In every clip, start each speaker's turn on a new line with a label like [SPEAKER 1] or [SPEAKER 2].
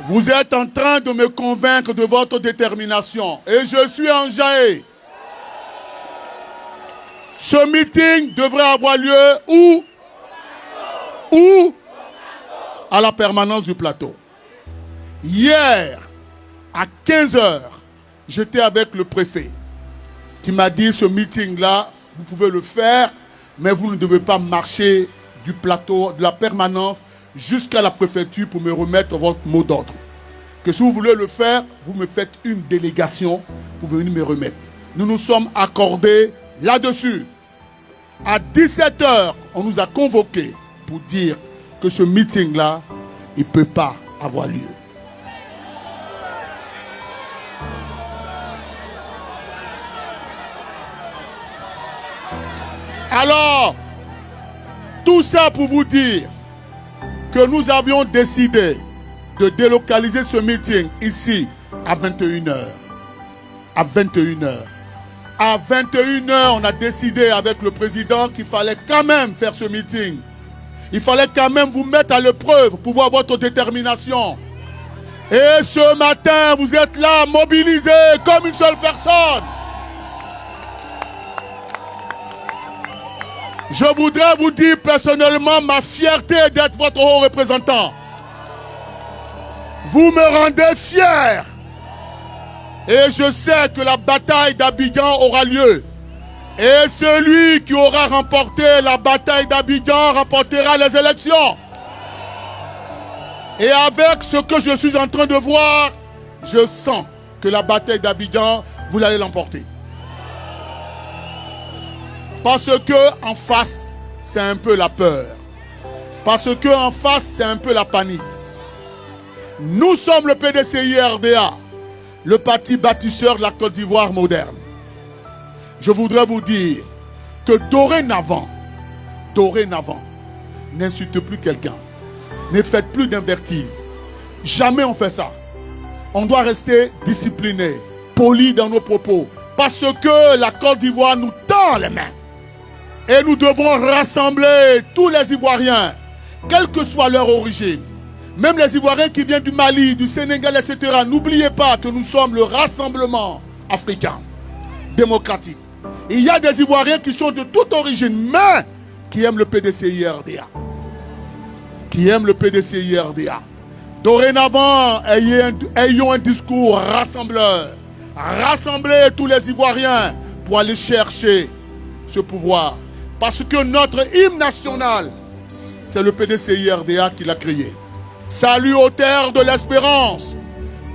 [SPEAKER 1] Vous êtes en train de me convaincre de votre détermination. Et je suis enjaillé. Ce meeting devrait avoir lieu où? Où? À la permanence du plateau. Hier, à 15 h, j'étais avec le préfet qui m'a dit ce meeting-là, vous pouvez le faire, mais vous ne devez pas marcher du plateau, de la permanence, jusqu'à la préfecture pour me remettre votre mot d'ordre. Que si vous voulez le faire, vous me faites une délégation pour venir me remettre. Nous nous sommes accordés là-dessus. À 17 h, on nous a convoqués pour dire que ce meeting-là, il ne peut pas avoir lieu. Alors, tout ça pour vous dire que nous avions décidé de délocaliser ce meeting ici à 21 h. À 21 h. À 21 h, on a décidé avec le président qu'il fallait quand même faire ce meeting. Il fallait quand même vous mettre à l'épreuve pour voir votre détermination. Et ce matin, vous êtes là, mobilisés comme une seule personne. Je voudrais vous dire personnellement ma fierté d'être votre haut représentant. Vous me rendez fier. Et je sais que la bataille d'Abidjan aura lieu. Et celui qui aura remporté la bataille d'Abidjan remportera les élections. Et avec ce que je suis en train de voir, je sens que la bataille d'Abidjan, vous allez l'emporter. Parce que en face, c'est un peu la peur. Parce que en face, c'est un peu la panique. Nous sommes le PDCI-RDA, le parti bâtisseur de la Côte d'Ivoire moderne. Je voudrais vous dire que dorénavant, n'insultez plus quelqu'un. Ne faites plus d'invectives. Jamais on fait ça. On doit rester discipliné, poli dans nos propos. Parce que la Côte d'Ivoire nous tend les mains. Et nous devons rassembler tous les Ivoiriens, quelle que soit leur origine. Même les Ivoiriens qui viennent du Mali, du Sénégal, etc. N'oubliez pas que nous sommes le rassemblement africain, démocratique. Il y a des Ivoiriens qui sont de toute origine, mais qui aiment le PDCI-RDA. Qui aiment le PDCI-RDA. Dorénavant, ayons un discours rassembleur. Rassemblez tous les Ivoiriens pour aller chercher ce pouvoir. Parce que notre hymne national, c'est le PDCI-RDA qui l'a créé. Salut aux terres de l'espérance,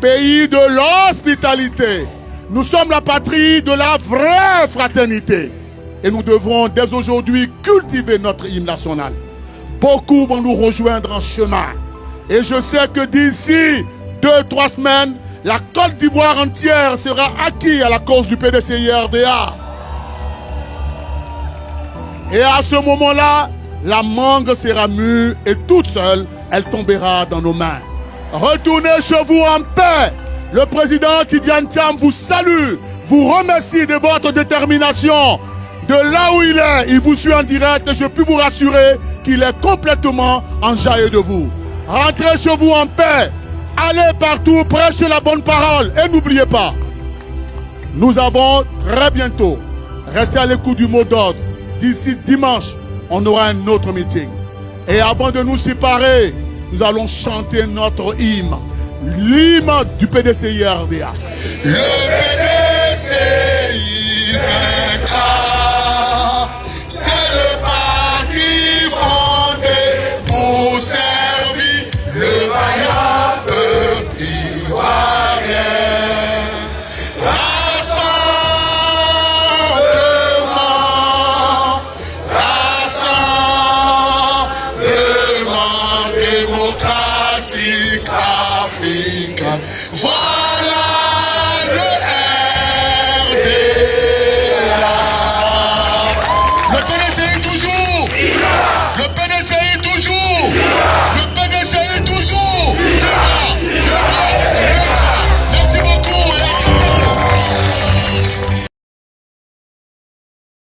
[SPEAKER 1] pays de l'hospitalité. Nous sommes la patrie de la vraie fraternité. Et nous devrons dès aujourd'hui cultiver notre hymne national. Beaucoup vont nous rejoindre en chemin. Et je sais que d'ici 2-3 semaines, la Côte d'Ivoire entière sera acquise à la cause du PDCI-RDA. Et à ce moment-là, la mangue sera mûre et toute seule, elle tombera dans nos mains. Retournez chez vous en paix. Le président Tidjane Thiam vous salue, vous remercie de votre détermination. De là où il est, il vous suit en direct et je puis vous rassurer qu'il est complètement enjaillé de vous. Rentrez chez vous en paix. Allez partout, prêchez la bonne parole. Et n'oubliez pas, nous avons très bientôt, restez à l'écoute du mot d'ordre. D'ici dimanche, on aura un autre meeting. Et avant de nous séparer, nous allons chanter notre hymne. L'hymne du PDCI-RDA.
[SPEAKER 2] Le PDCI vaincra. C'est le parti fondé pour